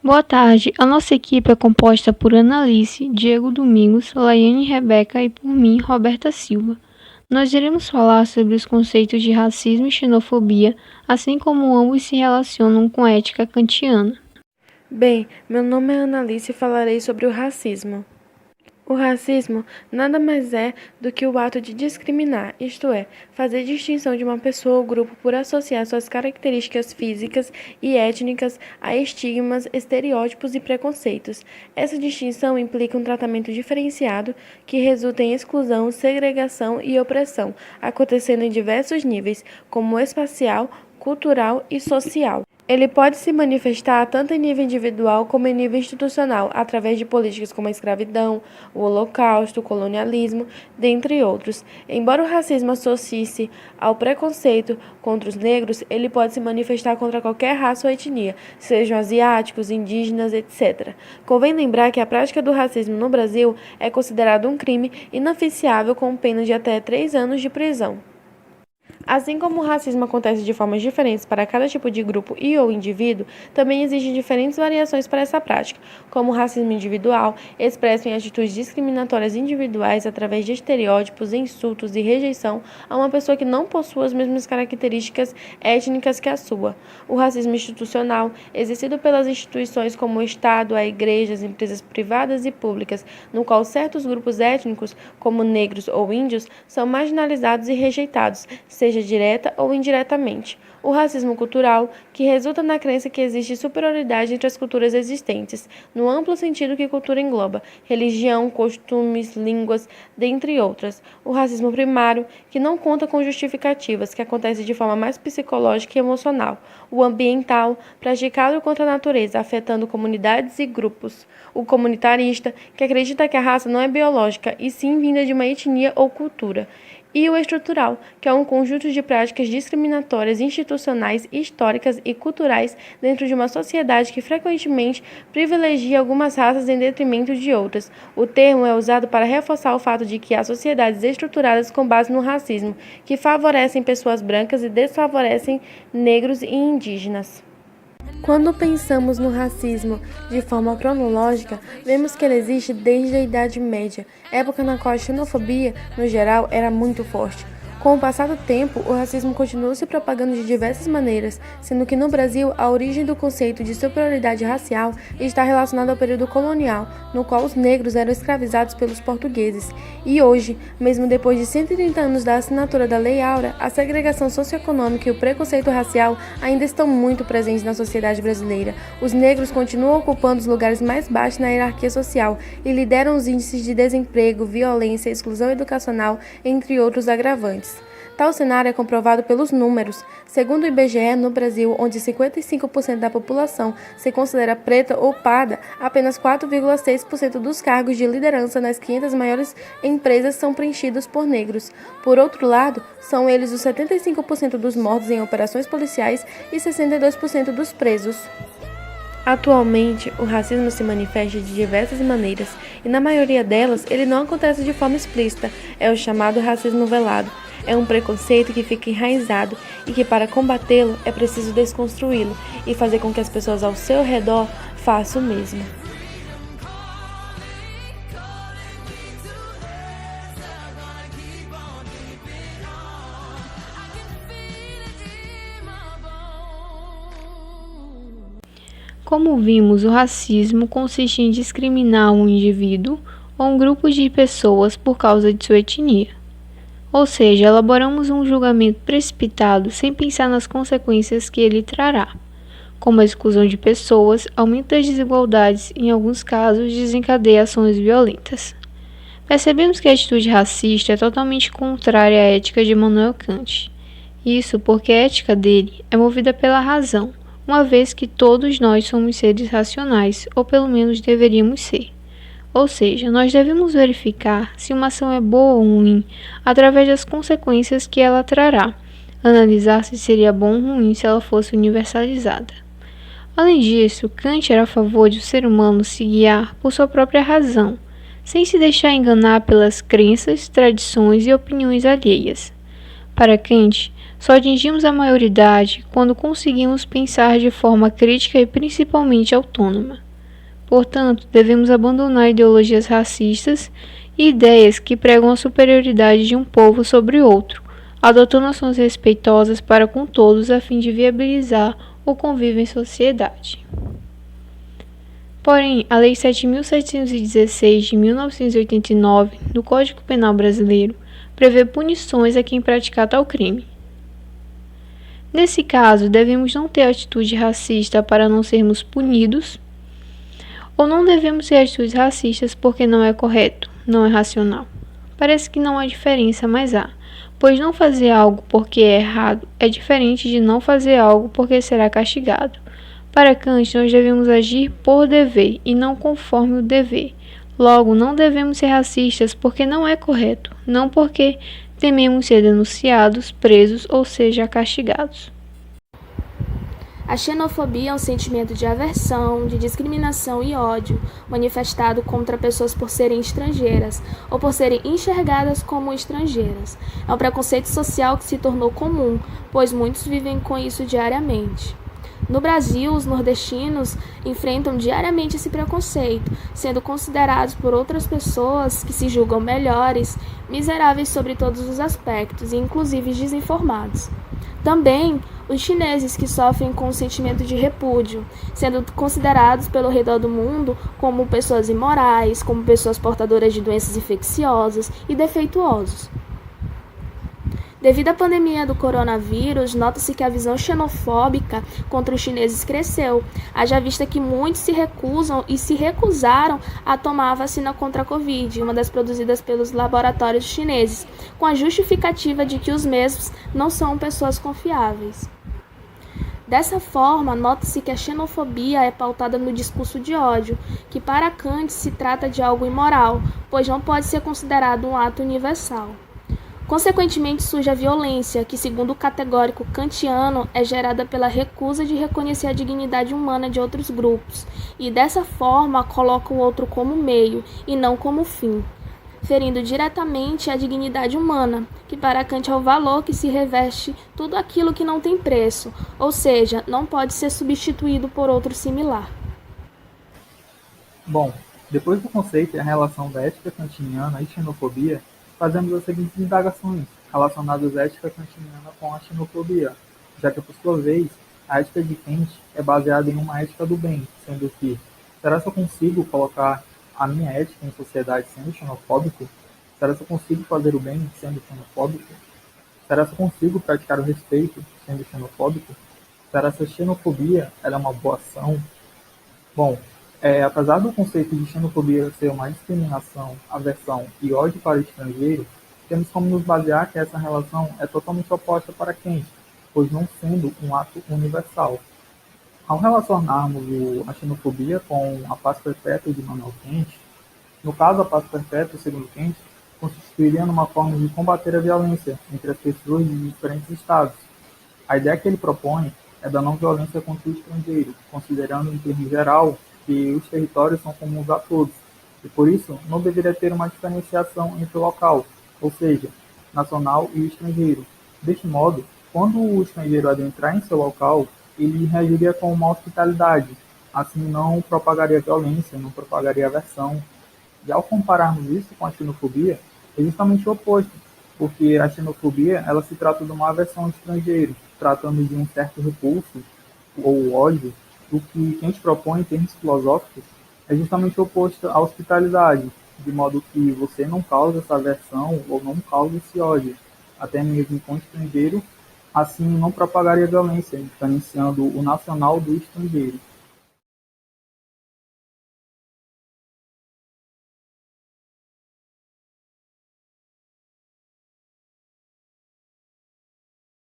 Boa tarde, a nossa equipe é composta por Analice, Diego Domingos, Laiane Rebeca e por mim, Roberta Silva. Nós iremos falar sobre os conceitos de racismo e xenofobia, assim como ambos se relacionam com a ética kantiana. Bem, meu nome é Analice e falarei sobre o racismo. O racismo nada mais é do que o ato de discriminar, isto é, fazer distinção de uma pessoa ou grupo por associar suas características físicas e étnicas a estigmas, estereótipos e preconceitos. Essa distinção implica um tratamento diferenciado que resulta em exclusão, segregação e opressão, acontecendo em diversos níveis, como espacial, cultural e social. Ele pode se manifestar tanto em nível individual como em nível institucional, através de políticas como a escravidão, o holocausto, o colonialismo, dentre outros. Embora o racismo associe-se ao preconceito contra os negros, ele pode se manifestar contra qualquer raça ou etnia, sejam asiáticos, indígenas, etc. Convém lembrar que a prática do racismo no Brasil é considerado um crime inafiançável com pena de até 3 anos de prisão. Assim como o racismo acontece de formas diferentes para cada tipo de grupo e ou indivíduo, também existem diferentes variações para essa prática, como o racismo individual, expresso em atitudes discriminatórias individuais através de estereótipos, insultos e rejeição a uma pessoa que não possua as mesmas características étnicas que a sua. O racismo institucional, exercido pelas instituições como o Estado, a igreja, as empresas privadas e públicas, no qual certos grupos étnicos, como negros ou índios, são marginalizados e rejeitados, seja direta ou indiretamente. O racismo cultural, que resulta na crença que existe superioridade entre as culturas existentes, no amplo sentido que cultura engloba, religião, costumes, línguas, dentre outras. O racismo primário, que não conta com justificativas, que acontece de forma mais psicológica e emocional. O ambiental, praticado contra a natureza, afetando comunidades e grupos. O comunitarista, que acredita que a raça não é biológica, e sim vinda de uma etnia ou cultura. E o estrutural, que é um conjunto de práticas discriminatórias institucionais, históricas e culturais dentro de uma sociedade que frequentemente privilegia algumas raças em detrimento de outras. O termo é usado para reforçar o fato de que há sociedades estruturadas com base no racismo, que favorecem pessoas brancas e desfavorecem negros e indígenas. Quando pensamos no racismo de forma cronológica, vemos que ele existe desde a Idade Média, época na qual a xenofobia, no geral, era muito forte. Com o passar do tempo, o racismo continuou se propagando de diversas maneiras, sendo que no Brasil a origem do conceito de superioridade racial está relacionada ao período colonial, no qual os negros eram escravizados pelos portugueses. E hoje, mesmo depois de 130 anos da assinatura da Lei Áurea, a segregação socioeconômica e o preconceito racial ainda estão muito presentes na sociedade brasileira. Os negros continuam ocupando os lugares mais baixos na hierarquia social e lideram os índices de desemprego, violência, exclusão educacional, entre outros agravantes. Tal cenário é comprovado pelos números. Segundo o IBGE, no Brasil, onde 55% da população se considera preta ou parda, apenas 4,6% dos cargos de liderança nas 500 maiores empresas são preenchidos por negros. Por outro lado, são eles os 75% dos mortos em operações policiais e 62% dos presos. Atualmente, o racismo se manifesta de diversas maneiras e, na maioria delas, ele não acontece de forma explícita, é o chamado racismo velado. É um preconceito que fica enraizado e que, para combatê-lo, é preciso desconstruí-lo e fazer com que as pessoas ao seu redor façam o mesmo. Como vimos, o racismo consiste em discriminar um indivíduo ou um grupo de pessoas por causa de sua etnia. Ou seja, elaboramos um julgamento precipitado sem pensar nas consequências que ele trará, como a exclusão de pessoas, aumento das desigualdades e, em alguns casos, desencadeia ações violentas. Percebemos que a atitude racista é totalmente contrária à ética de Immanuel Kant. Isso porque a ética dele é movida pela razão, uma vez que todos nós somos seres racionais, ou pelo menos deveríamos ser. Ou seja, nós devemos verificar se uma ação é boa ou ruim através das consequências que ela trará, analisar se seria bom ou ruim se ela fosse universalizada. Além disso, Kant era a favor de o ser humano se guiar por sua própria razão, sem se deixar enganar pelas crenças, tradições e opiniões alheias. Para Kant, Só atingimos a maioridade quando conseguimos pensar de forma crítica e principalmente autônoma. Portanto, devemos abandonar ideologias racistas e ideias que pregam a superioridade de um povo sobre outro, adotando ações respeitosas para com todos a fim de viabilizar o convívio em sociedade. Porém, a Lei 7.716 de 1989 do Código Penal Brasileiro prevê punições a quem praticar tal crime. Nesse caso, devemos não ter atitude racista para não sermos punidos, ou não devemos ter atitudes racistas porque não é correto, não é racional. Parece que não há diferença, mas há, pois não fazer algo porque é errado é diferente de não fazer algo porque será castigado. Para Kant, nós devemos agir por dever e não conforme o dever. Logo, não devemos ser racistas porque não é correto, não porque tememos ser denunciados, presos ou seja, castigados. A xenofobia é um sentimento de aversão, de discriminação e ódio manifestado contra pessoas por serem estrangeiras ou por serem enxergadas como estrangeiras. É um preconceito social que se tornou comum, pois muitos vivem com isso diariamente. No Brasil, os nordestinos enfrentam diariamente esse preconceito, sendo considerados por outras pessoas que se julgam melhores, miseráveis sobre todos os aspectos e inclusive desinformados. Também os chineses que sofrem com o sentimento de repúdio, sendo considerados pelo redor do mundo como pessoas imorais, como pessoas portadoras de doenças infecciosas e defeituosos. Devido à pandemia do coronavírus, nota-se que a visão xenofóbica contra os chineses cresceu, haja vista que muitos se recusam e se recusaram a tomar a vacina contra a Covid, uma das produzidas pelos laboratórios chineses, com a justificativa de que os mesmos não são pessoas confiáveis. Dessa forma, nota-se que a xenofobia é pautada no discurso de ódio, que para Kant se trata de algo imoral, pois não pode ser considerado um ato universal. Consequentemente, surge a violência, que, segundo o categórico kantiano, é gerada pela recusa de reconhecer a dignidade humana de outros grupos, e dessa forma coloca o outro como meio e não como fim, ferindo diretamente a dignidade humana, que para Kant é o valor que se reveste tudo aquilo que não tem preço, ou seja, não pode ser substituído por outro similar. Bom, depois do conceito e a relação da ética kantiana e xenofobia, fazemos as seguintes indagações relacionadas à ética kantiana com a xenofobia, já que, por sua vez, a ética de Kant é baseada em uma ética do bem, sendo que, será que eu consigo colocar a minha ética em sociedade sendo xenofóbico? Será que eu consigo fazer o bem sendo xenofóbico? Será que eu consigo praticar o respeito sendo xenofóbico? Será que a xenofobia ela é uma boa ação? Bom, apesar do conceito de xenofobia ser uma discriminação, aversão e ódio para o estrangeiro, temos como nos basear que essa relação é totalmente oposta para Kant, pois não sendo um ato universal. Ao relacionarmos a xenofobia com a paz perpétua de Immanuel Kant, no caso a paz perpétua, segundo Kant, constituiria numa forma de combater a violência entre as pessoas de diferentes estados. A ideia que ele propõe é da não violência contra o estrangeiro, considerando em termos geral que os territórios são comuns a todos, e por isso não deveria ter uma diferenciação entre o local, ou seja, nacional e estrangeiro. Deste modo, quando o estrangeiro adentrar em seu local, ele reagiria com uma hospitalidade, assim não propagaria violência, não propagaria aversão. E ao compararmos isso com a xenofobia, é justamente o oposto, porque a xenofobia ela se trata de uma aversão ao estrangeiro, tratando de um certo repulso ou ódio. O que a gente propõe em termos filosóficos é justamente o oposto à hospitalidade, de modo que você não causa essa aversão ou não causa esse ódio, até mesmo com o estrangeiro, assim não propagaria violência, diferenciando o nacional do estrangeiro.